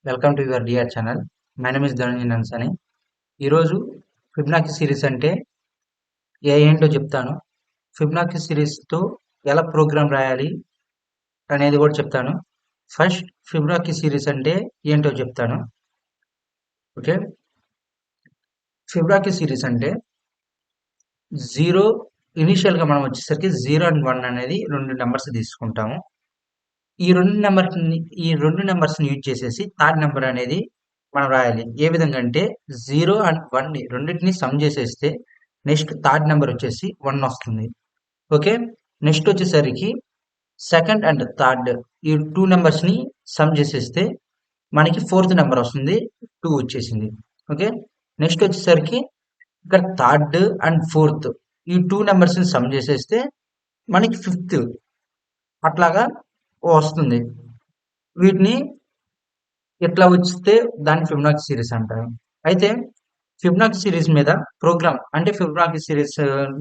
Welcome to your dear channel. My name is Dhananjay నన్సని. ఈరోజు Fibonacci series అంటే ఏంటో చెప్తాను. ఫిబ్నాకి సిరీస్తో ఎలా ప్రోగ్రామ్ రాయాలి అనేది కూడా చెప్తాను. ఫస్ట్ ఫిబ్నాకి సిరీస్ అంటే ఏంటో చెప్తాను. ఓకే, ఫిబ్నాకి సిరీస్ అంటే జీరో ఇనిషియల్గా మనం వచ్చేసరికి 0 అండ్ 1 అనేది రెండు నెంబర్స్ తీసుకుంటాము. ఈ రెండు నెంబర్స్ని యూజ్ చేసేసి థర్డ్ నెంబర్ అనేది మనం రాయాలి. ఏ విధంగా అంటే 0 అండ్ 1 రెండింటిని సమ్ చేసేస్తే నెక్స్ట్ థర్డ్ నెంబర్ వచ్చేసి 1 వస్తుంది. ఓకే, నెక్స్ట్ వచ్చేసరికి సెకండ్ అండ్ థర్డ్ ఈ టూ నెంబర్స్ని సమ్ చేసేస్తే మనకి ఫోర్త్ నెంబర్ వస్తుంది, 2 వచ్చేసింది. ఓకే, నెక్స్ట్ వచ్చేసరికి ఇక్కడ థర్డ్ అండ్ ఫోర్త్ ఈ టూ నెంబర్స్ని సమ్ చేసేస్తే మనకి ఫిఫ్త్ అట్లాగా వస్తుంది. వీటిని ఇట్లా వస్తే దాన్ని ఫిబ్నాకి సిరీస్ అంటారు. అయితే ఫిబ్నాకి సిరీస్ మీద ప్రోగ్రామ్ అంటే ఫిబ్నాకి సిరీస్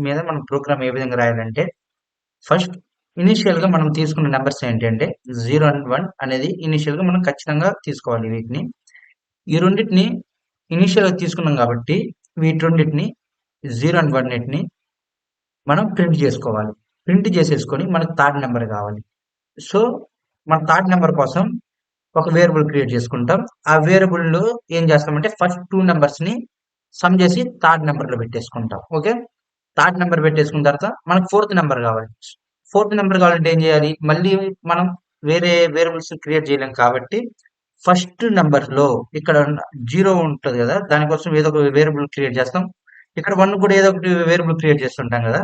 మీద మనం ప్రోగ్రామ్ ఏ విధంగా రాయాలంటే ఫస్ట్ ఇనిషియల్గా మనం తీసుకున్న నెంబర్స్ ఏంటంటే 0 అండ్ 1 అనేది ఇనిషియల్గా మనం ఖచ్చితంగా తీసుకోవాలి. వీటిని ఈ రెండింటిని ఇనిషియల్గా తీసుకున్నాం కాబట్టి వీటి రెండింటిని 0 అండ్ 1 మనం ప్రింట్ చేసుకోవాలి. ప్రింట్ చేసేసుకొని మనకు థర్డ్ నెంబర్ కావాలి. సో మన థర్డ్ నెంబర్ కోసం ఒక వేరియబుల్ క్రియేట్ చేసుకుంటాం. ఆ వేరియబుల్లో ఏం చేస్తామంటే ఫస్ట్ టూ నెంబర్స్ని సమ్ చేసి థర్డ్ నెంబర్లో పెట్టేసుకుంటాం. ఓకే, థర్డ్ నెంబర్ పెట్టేసుకున్న తర్వాత మనకు ఫోర్త్ నెంబర్ కావాలి. ఫోర్త్ నెంబర్ కావాలంటే ఏం చేయాలి, మళ్ళీ మనం వేరే వేరియబుల్స్ క్రియేట్ చేయలేం కాబట్టి ఫస్ట్ నెంబర్లో ఇక్కడ 0 ఉంటుంది కదా, దానికోసం ఏదో ఒక వేరియబుల్ క్రియేట్ చేస్తాం. ఇక్కడ 1 కూడా ఏదో ఒకటి వేరియబుల్ క్రియేట్ చేస్తుంటాం కదా.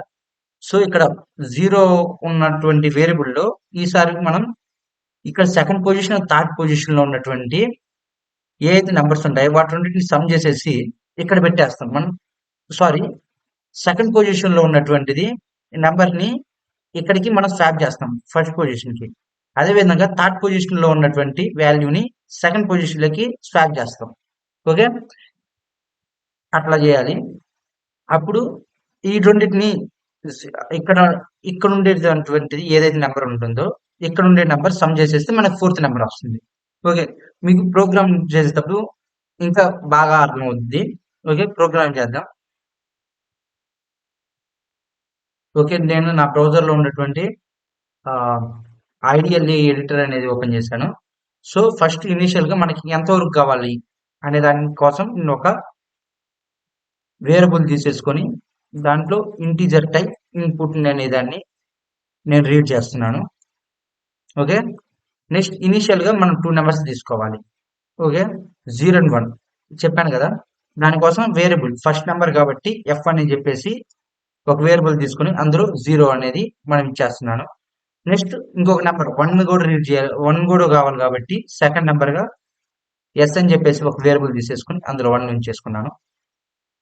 సో ఇక్కడ 0 ఉన్నటువంటి వేరియబుల్లో ఈసారి మనం ఇక్కడ సెకండ్ పొజిషన్ థర్డ్ పొజిషన్ లో ఉన్నటువంటి ఏ అయితే నెంబర్స్ ఉంటాయో వాటి రెండింటిని సమ్ చేసేసి ఇక్కడ పెట్టేస్తాం మనం. సారీ, సెకండ్ పొజిషన్ లో ఉన్నటువంటిది నెంబర్ ని ఇక్కడికి మనం స్వాప్ చేస్తాం ఫస్ట్ పొజిషన్ కి. అదేవిధంగా థర్డ్ పొజిషన్ లో ఉన్నటువంటి వాల్యూని సెకండ్ పొజిషన్ లోకి స్వాప్ చేస్తాం. ఓకే, అట్లా చేయాలి. అప్పుడు ఈ రెండింటిని ఇక్కడ ఇక్కడ ఉండేటువంటిది ఏదైతే నెంబర్ ఉంటుందో ఇక్కడ ఉండే నెంబర్ సమ్ చేసేస్తే మనకు ఫోర్త్ నెంబర్ వస్తుంది. ఓకే, మీకు ప్రోగ్రామ్ చేసేటప్పుడు ఇంకా బాగా అర్థమవుతుంది. ఓకే, ప్రోగ్రామ్ చేద్దాం. ఓకే, నేను నా బ్రౌజర్లో ఉన్నటువంటి ఐడియల్ ఎడిటర్ అనేది ఓపెన్ చేశాను. సో ఫస్ట్ ఇనిషియల్గా మనకి ఎంతవరకు కావాలి అనే దాని కోసం నేను ఒక వేరియబుల్ తీసేసుకొని దాంట్లో ఇంటీజర్ టైప్ ఇన్పుట్ అనే దాన్ని నేను రీడ్ చేస్తున్నాను. ఓకే, నెక్స్ట్ ఇనిషియల్గా మనం టూ నెంబర్స్ తీసుకోవాలి. ఓకే, 0 అండ్ 1 చెప్పాను కదా, దానికోసం వేరియబుల్ ఫస్ట్ నెంబర్ కాబట్టి ఎఫ్ అని చెప్పేసి ఒక వేరియబుల్ తీసుకుని అందులో 0 అనేది మనం ఇచ్చేస్తున్నాను. నెక్స్ట్ ఇంకొక నెంబర్ 1 కూడా రీడ్ చేయాలి, 1 కూడా కావాలి కాబట్టి సెకండ్ నెంబర్గా ఎస్ అని చెప్పేసి ఒక వేరియబుల్ తీసేసుకుని అందులో 1 ఉంచేసుకున్నాను.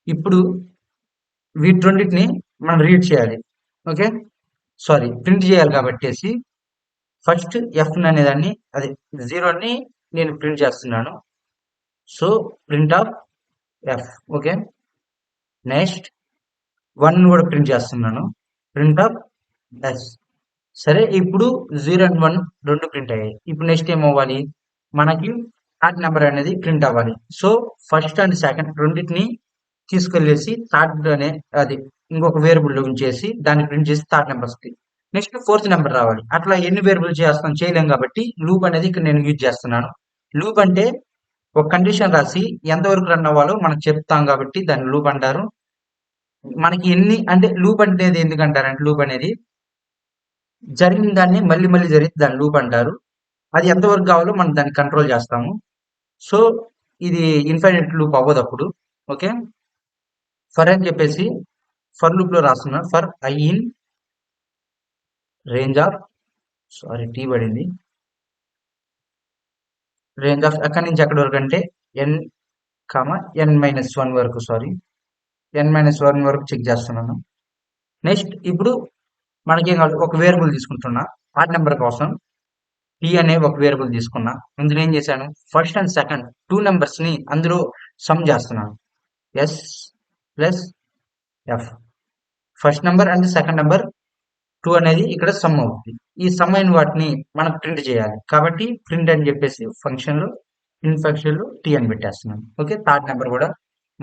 ఇప్పుడు వీటి రెండింటిని మనం రీడ్ చేయాలి. ఓకే, సారీ, ప్రింట్ చేయాలి కాబట్టి ఫస్ట్ ఎఫ్ అనేదాన్ని అది 0ని నేను ప్రింట్ చేస్తున్నాను. So print of F. Okay, next 1 కూడా ప్రింట్ చేస్తున్నాను, ప్రింట్ ఆఫ్ ఎస్. సరే, ఇప్పుడు 0 అండ్ 1 రెండు ప్రింట్ అయ్యాయి. ఇప్పుడు నెక్స్ట్ ఏమవ్వాలి, మనకి థర్డ్ నెంబర్ అనేది ప్రింట్ అవ్వాలి. సో ఫస్ట్ అండ్ సెకండ్ రెండింటిని తీసుకెళ్లేసి థర్డ్ అనే అది ఇంకొక వేరియబుల్ ఉంచేసి దాన్ని ప్రింట్ చేసి థర్డ్ నెంబర్స్కి నెక్స్ట్ ఫోర్త్ నెంబర్ రావాలి. అట్లా ఎన్ని వేరియబుల్ చేయలేం కాబట్టి లూప్ అనేది ఇక్కడ నేను యూజ్ చేస్తున్నాను. లూప్ అంటే ఒక కండిషన్ రాసి ఎంతవరకు రన్ అవ్వాలో మనకు చెప్తాం కాబట్టి దాన్ని లూప్ అంటారు. మనకి ఎన్ని అంటే లూప్ అనేది ఎందుకంటారంటే లూప్ అనేది జరిగిన దాన్ని మళ్ళీ మళ్ళీ జరిగితే దాన్ని లూప్ అంటారు. అది ఎంతవరకు కావాలో మనం దాన్ని కంట్రోల్ చేస్తాము. సో ఇది ఇన్ఫైనైట్ లూప్ అవ్వదు అప్పుడు. ఓకే, ఫర్ అని చెప్పేసి ఫర్ లూప్ లో రాస్తున్నాను, for I in range of T పడింది, రేంజ్ ఆఫ్ ఎక్కడి నుంచి ఎక్కడి వరకు అంటే ఎన్ n-1 వరకు, n-1 వరకు చెక్ చేస్తున్నాను. నెక్స్ట్ ఇప్పుడు మనకేం కావాలి, ఒక వేరియబుల్ తీసుకుంటున్నా థర్డ్ నెంబర్ కోసం టీ అనే ఒక వేరియబుల్ తీసుకున్నా. అందులో ఏం చేశాను, first and second two numbers ని అందులో సమ్ చేస్తున్నాను. S plus F, first number and second number 2 అనేది ఇక్కడ సమ్ అవుతుంది. ఈ సమ్ అయిన వాటిని మనం ప్రింట్ చేయాలి కాబట్టి ప్రింట్ అని చెప్పేసి ఫంక్షన్ లో ఇన్ఫెక్షన్లు టీ అని పెట్టేస్తున్నాను. ఓకే, థర్డ్ నెంబర్ కూడా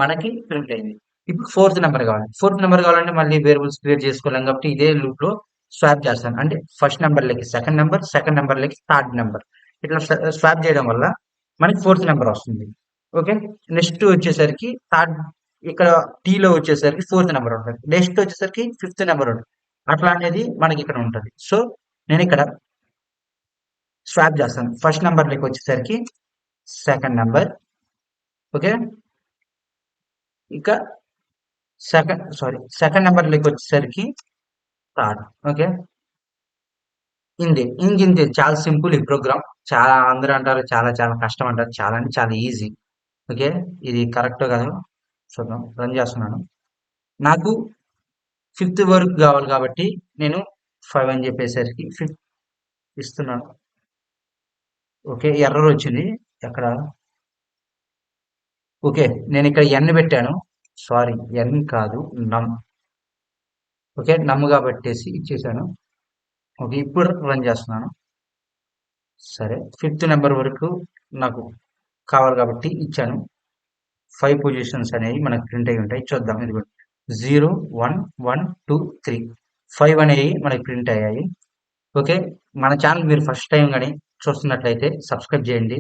మనకి ప్రింట్ అయింది. ఇప్పుడు ఫోర్త్ నెంబర్ కావాలి. ఫోర్త్ నెంబర్ కావాలంటే మళ్ళీ వేరియబుల్స్ క్రియేట్ చేసుకోలేం కాబట్టి ఇదే లూప్ లో స్వాప్ చేస్తాను. అంటే ఫస్ట్ నెంబర్ లెక్కి సెకండ్ నెంబర్, సెకండ్ నెంబర్ లెక్కి థర్డ్ నెంబర్, ఇట్లా స్వాప్ చేయడం వల్ల మనకి ఫోర్త్ నెంబర్ వస్తుంది. ఓకే, నెక్స్ట్ వచ్చేసరికి థర్డ్, ఇక్కడ టీలో వచ్చేసరికి ఫోర్త్ నెంబర్ ఉంటుంది. నెక్స్ట్ వచ్చేసరికి ఫిఫ్త్ నెంబర్ ఉంటుంది. అట్లా అనేది మనకి ఇక్కడ ఉంటుంది. సో నేను ఇక్కడ స్వాప్ చేస్తాను. ఫస్ట్ నెంబర్ లెక్క వచ్చేసరికి సెకండ్ నెంబర్. ఓకే, ఇక సెకండ్ నెంబర్ లెక్క వచ్చేసరికి థర్డ్. ఓకే, ఇంతే చాలా సింపుల్ ఈ ప్రోగ్రామ్. చాలా అందరూ అంటారు చాలా చాలా కష్టం అంటారు. చాలా అంటే చాలా ఈజీ. ఓకే, ఇది కరెక్ట్ కదా చూద్దాం. రన్ చేస్తున్నాను. నాకు ఫిఫ్త్ వరకు కావాలి కాబట్టి నేను 5 అని చెప్పేసరికి ఫిఫ్త్ ఇస్తున్నాను. ఓకే, ఎర్రర్ వచ్చింది ఎక్కడ. ఓకే, నేను ఇక్కడ ఎన్ పెట్టాను. సారీ, ఎన్ కాదు, నమ్. ఓకే, నమ్ముగా పెట్టేసి ఇచ్చేసాను. ఓకే, ఇప్పుడు రన్ చేస్తున్నాను. సరే, ఫిఫ్త్ నెంబర్ వరకు నాకు కావాలి కాబట్టి ఇచ్చాను. 5 పొజిషన్స్ అనేవి మనకు ప్రింట్ అయి ఉంటాయి. చూద్దాం. ఇది 0 1 1 2 3 5 అనేవి మనకి ప్రింట్ అయ్యాయి. ఓకే, మన ఛానల్ మీరు ఫస్ట్ టైం కానీ చూస్తున్నట్లయితే సబ్స్క్రైబ్ చేయండి.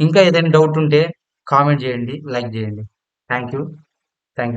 ఇంకా ఏదైనా డౌట్ ఉంటే కామెంట్ చేయండి, లైక్ చేయండి. Thank you. Thank you.